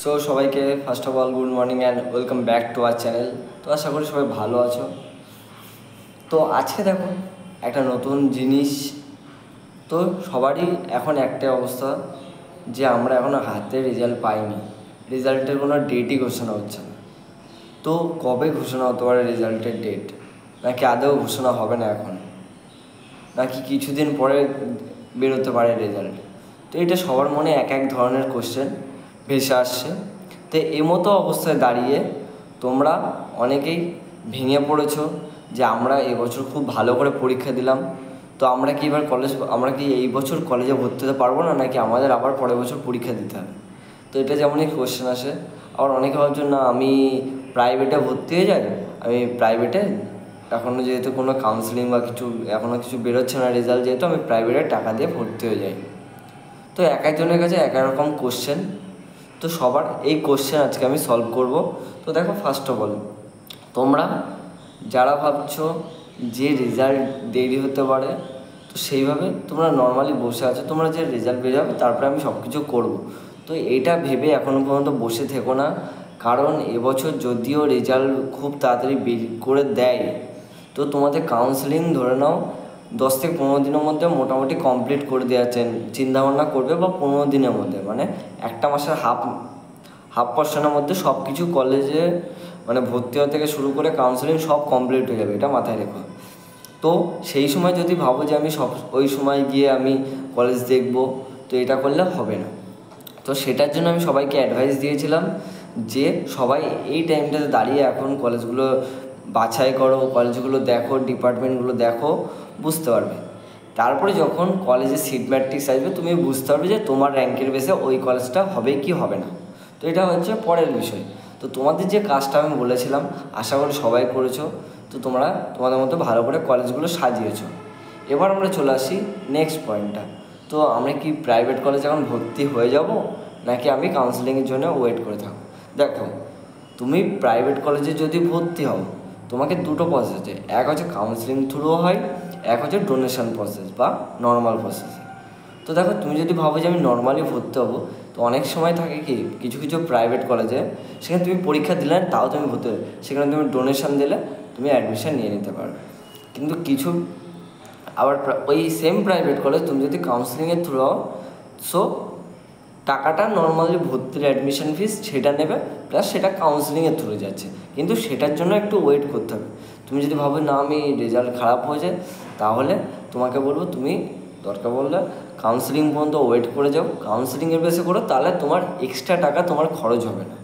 So সবাইকে first of all good morning and welcome back to our channel. তো আশা করি সবাই ভালো আছো। তো আজকে দেখো একটা নতুন জিনিস। তো সবারই এখন একটাই অবস্থা যে আমরা এখনও হাতে রেজাল্ট পাইনি, রেজাল্টের কোনো ডেটই ঘোষণা হচ্ছে না। তো কবে ঘোষণা হতে পারে রেজাল্টের ডেট, নাকি আদৌ ঘোষণা হবে না এখন, নাকি কিছুদিন পরে বেরোতে পারে রেজাল্ট? তো এটা সবার মনে এক এক ধরনের কোশ্চেন ভেসে আসছে। তো মতো অবস্থায় দাঁড়িয়ে তোমরা অনেকেই ভেঙে পড়েছো যে আমরা এবছর খুব ভালো করে পরীক্ষা দিলাম, তো আমরা কি এবার আমরা কি এই বছর কলেজে ভর্তি হতে পারবো না, নাকি আমাদের আবার পরের বছর পরীক্ষা দিতে হবে? তো এটা যেমনই কোশ্চেন আসে। আবার অনেকে ভাবছেন না আমি প্রাইভেটে ভর্তি হয়ে যাই, আমি প্রাইভেটে এখনও যেহেতু কোনো কাউন্সেলিং বা এখনও কিছু বেরোচ্ছে না রেজাল্ট, যেহেতু আমি প্রাইভেটে টাকা দিয়ে ভর্তি হয়ে যাই। তো এক একজনের কাছে এক এক রকম কোশ্চেন। তো সবার এই কোশ্চেন আজকে আমি সলভ করব। তো দেখো, ফার্স্ট অফ অল তোমরা যারা ভাবছো যে রেজাল্ট দেরি হতে পারে, তো সেইভাবে তোমরা নর্মালি বসে আছো, তোমরা যে রেজাল্ট বেরোবে তারপরে আমি সব কিছু করবো, তো এটা ভেবে এখনও পর্যন্ত বসে থেকো না। কারণ এবছর যদিও রেজাল্ট খুব তাড়াতাড়ি বের করে দেয়, তো তোমাদের কাউন্সেলিং ধরে নাও 10 থেকে 15 দিনের মধ্যে মোটামুটি কমপ্লিট করে দেওয়ার চিন্তাভাবনা করবে, বা 15 দিনের মধ্যে, মানে একটা মাসের হাফ পার্সেন্টের মধ্যে সব কিছু কলেজে মানে ভর্তি হওয়া থেকে শুরু করে কাউন্সেলিং সব কমপ্লিট হয়ে যাবে, এটা মাথায় রেখো। তো সেই সময় যদি ভাবো যে আমি ওই সময় গিয়ে আমি কলেজ দেখব, তো এটা করলে হবে না। তো সেটার জন্য আমি সবাইকে অ্যাডভাইস দিয়েছিলাম যে সবাই এই টাইমটাতে দাঁড়িয়ে এখন কলেজগুলো বাছাই করো, কলেজগুলো দেখো, ডিপার্টমেন্টগুলো দেখো, বুঝতে পারবে। তারপরে যখন কলেজে সিট ম্যাট্রিক্স আসবে, তুমি বুঝতে পারবে যে তোমার র্যাঙ্কের বেসে ওই কলেজটা হবে কি হবে না। তো এটা হচ্ছে পরের বিষয়। তো তোমাদের যে কাজটা আমি বলেছিলাম, আশা করি সবাই করেছো। তো তোমরা তোমাদের মতো ভালো করে কলেজগুলো সাজিয়েছো। এবার আমরা চলে আসি নেক্সট পয়েন্টটা। তো আমরা কি প্রাইভেট কলেজে এখন ভর্তি হয়ে যাব, নাকি আমি কাউন্সেলিংয়ের জন্য ওয়েট করে থাকবো? দেখো, তুমি প্রাইভেট কলেজে যদি ভর্তি হও, তোমাকে দুটো প্রসেসে, এক হচ্ছে কাউন্সেলিং থ্রু হয়, এক হচ্ছে ডোনেশন প্রসেস বা নর্মাল প্রসেসে। তো দেখো, তুমি যদি ভাবো যে আমি নর্মালি ভর্তি হবো, তো অনেক সময় থাকে কি কিছু কিছু প্রাইভেট কলেজে সেখানে তুমি পরীক্ষা দিলে তাও তুমি ভর্তি হবে, সেখানে তুমি ডোনেশন দিলে তুমি অ্যাডমিশন নিয়ে নিতে পারবে। কিন্তু কিছু আবার ওই সেম প্রাইভেট কলেজ তুমি যদি কাউন্সেলিংয়ের থ্রু হও, সো টাকাটা নর্মালি ভর্তির অ্যাডমিশন ফিস সেটা নেবে, প্লাস সেটা কাউন্সেলিংয়ের থ্রু যাচ্ছে, কিন্তু সেটার জন্য একটু ওয়েট করতে হবে। তুমি যদি ভাবো না আমি রেজাল্ট খারাপ হয়ে যায়, তাহলে তোমাকে বলবো তুমি দরকার বললে কাউন্সেলিং পর্যন্ত ওয়েট করে যাও, কাউন্সেলিংয়ের বেসে করো, তাহলে তোমার এক্সট্রা টাকা তোমার খরচ হবে না।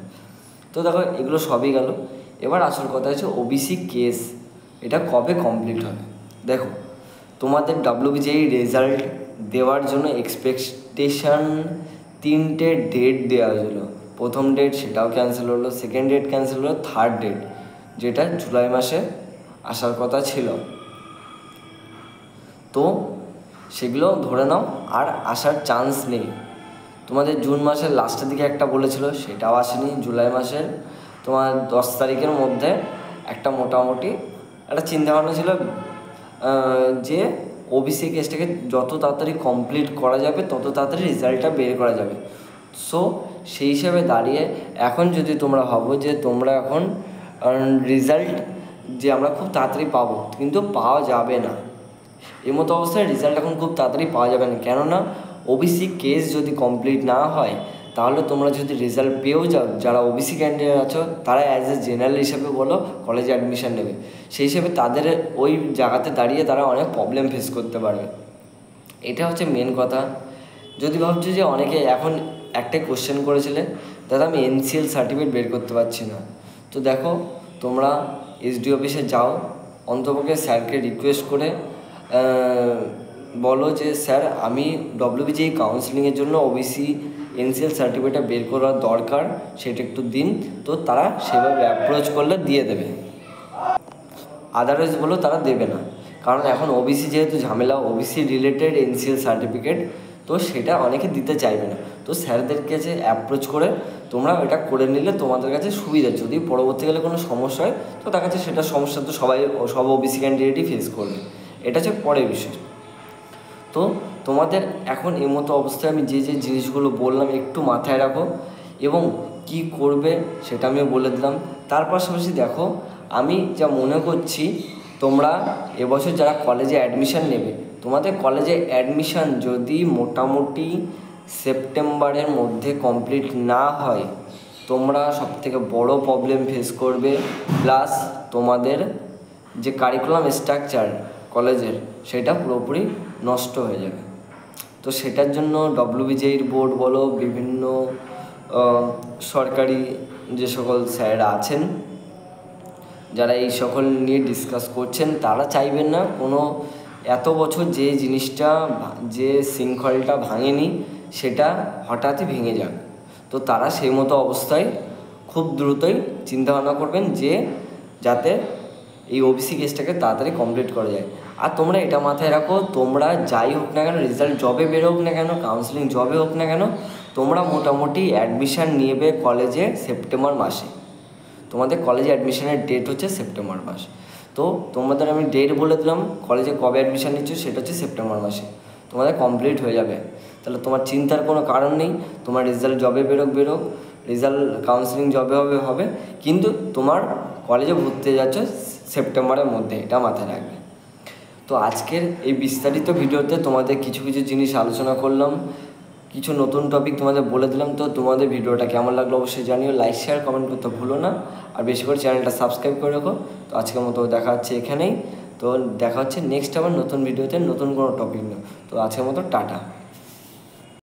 তো দেখো, এগুলো সবই গেল। এবার আসল কথা হচ্ছে ওবিসি কেস, এটা কবে কমপ্লিট হবে। দেখো, তোমাদের WBJE রেজাল্ট দেওয়ার জন্য এক্সপেকটেশন 3টে ডেট দেওয়া হয়েছিল। প্রথম ডেট সেটাও ক্যান্সেল হলো, সেকেন্ড ডেট ক্যান্সেল হলো, থার্ড ডেট যেটা জুলাই মাসে আসার কথা ছিল, তো সেগুলো ধরে নাও আর আসার চান্স নেই। তোমাদের জুন মাসের লাস্টের দিকে একটা বলেছিল, সেটাও আসেনি। জুলাই মাসের তোমার 10 তারিখের মধ্যে একটা মোটামুটি একটা চিন্তাভাবনা ছিল যে ওবিসি কেসটাকে যত তাড়াতাড়ি কমপ্লিট করা যাবে তত তাড়াতাড়ি রেজাল্টটা বের করা যাবে। সো সেই হিসাবে দাঁড়িয়ে এখন যদি তোমরা ভাবো যে তোমরা এখন রেজাল্ট যে আমরা খুব তাড়াতাড়ি পাবো, কিন্তু পাওয়া যাবে না। এই মতো অবস্থায় রেজাল্ট এখন খুব তাড়াতাড়ি পাওয়া যাবে না, কেননা ওবিসি কেস যদি কমপ্লিট না হয়, তাহলে তোমরা যদি রেজাল্ট পেয়েও যাও, যারা ওবিসি ক্যান্ডিডেট আছো তারা অ্যাজ এ জেনারেল হিসাবে বলো কলেজে অ্যাডমিশন নেবে, সেই হিসেবে তাদের ওই জায়গাতে দাঁড়িয়ে তারা অনেক প্রবলেম ফেস করতে পারবে। এটা হচ্ছে মেন কথা। যদি ভাবছো যে অনেকে এখন একটাই কোশ্চেন করেছিলে, দাদা আমি NCL সার্টিফিকেট বের করতে পারছি না, তো দেখো তোমরা SD অফিসে যাও, অন্তপক্ষে স্যারকে রিকোয়েস্ট করে বলো যে স্যার আমি WBJE কাউন্সেলিংয়ের জন্য ওবিসি NCL সার্টিফিকেটটা বের করার দরকার, সেটা একটু দিন। তো তারা সেভাবে অ্যাপ্রোচ করলে দিয়ে দেবে, আদারওয়াইজ বলো তারা দেবে না। কারণ এখন ওবিসি যেহেতু ঝামেলা, ওবিসি রিলেটেড NCL সার্টিফিকেট, তো সেটা অনেকে দিতে চাইবে না। তো স্যারদের কাছে অ্যাপ্রোচ করে তোমরা এটা করে নিলে তোমাদের কাছে সুবিধা। যদি পরবর্তীকালে কোনো সমস্যা হয়, তো তার কাছে সেটা সমস্যা তো সব ওবিসি ক্যান্ডিডেটই ফেস করবে, এটা হচ্ছে পরের বিষয়। তো তোমাদের এখন এই মতো অবস্থায় আমি যে যে জিনিসগুলো বললাম একটু মাথায় রাখো, এবং কি করবে সেটা আমি বলে দিলাম। তার পাশাপাশি দেখো, আমি যা মনে করছি, তোমরা এবছর যারা কলেজে অ্যাডমিশান নেবে, তোমাদের কলেজে অ্যাডমিশান যদি মোটামুটি সেপ্টেম্বরের মধ্যে কমপ্লিট না হয়, তোমরা সবথেকে বড় প্রবলেম ফেস করবে। প্লাস তোমাদের যে কারিকুলাম স্ট্রাকচার কলেজের, সেটা পুরোপুরি নষ্ট হয়ে যাবে। তো সেটার জন্য ডব্লিউবিজেইর বোর্ড বলো, বিভিন্ন সরকারি যে সকল স্যাররা আছেন যারা এই সকল নিয়ে ডিসকাস করছেন, তারা চাইবেন না কোনো এত বছর যে জিনিসটা, যে শৃঙ্খলটা ভাঙেনি সেটা হঠাৎই ভেঙে যাক। তো তারা সেই মতো অবস্থায় খুব দ্রুতই চিন্তাভাবনা করবেন যে যাতে এই ওবিসি কেসটাকে তাড়াতাড়ি কমপ্লিট করা যায়। আর তোমরা এটা মাথায় রাখো, তোমরা যাই হোক না কেন, রেজাল্ট জবে বেরোক না কেন, কাউন্সিলিং জবে হোক না কেন, তোমরা মোটামুটি অ্যাডমিশান নেবে কলেজে সেপ্টেম্বর মাসে। তোমাদের কলেজে অ্যাডমিশনের ডেট হচ্ছে সেপ্টেম্বর মাস। তো তোমাদের আমি ডেট বলে দিলাম, কলেজে কবে অ্যাডমিশান নিচ্ছ সেটা হচ্ছে সেপ্টেম্বর মাসে। তোমাদের কমপ্লিট হয়ে যাবে, তাহলে তোমার চিন্তার কোনো কারণ নেই। তোমার রেজাল্ট জবে বেরোক, রেজাল্ট কাউন্সিলিং জবে হবে, কিন্তু তোমার কলেজে ভর্তি হয়ে যাচ্ছে সেপ্টেম্বরের মধ্যে, এটা মাথায় রাখবে। তো আজকের এই বিস্তারিত ভিডিওতে তোমাদের কিছু কিছু জিনিস আলোচনা করলাম, কিছু নতুন টপিক তোমাদের বলে দিলাম। তো তোমাদের ভিডিওটা কেমন লাগলো অবশ্যই জানিও, লাইক শেয়ার কমেন্ট করতে ভুলো না, আর বেশি করে চ্যানেলটা সাবস্ক্রাইব করে রাখো। তো আজকের মতো দেখা হচ্ছে এখানেই। তো দেখা হচ্ছে নেক্সট আবার নতুন ভিডিওতে, নতুন কোনো টপিক নিয়ে। তো আজকের মতো টাটা।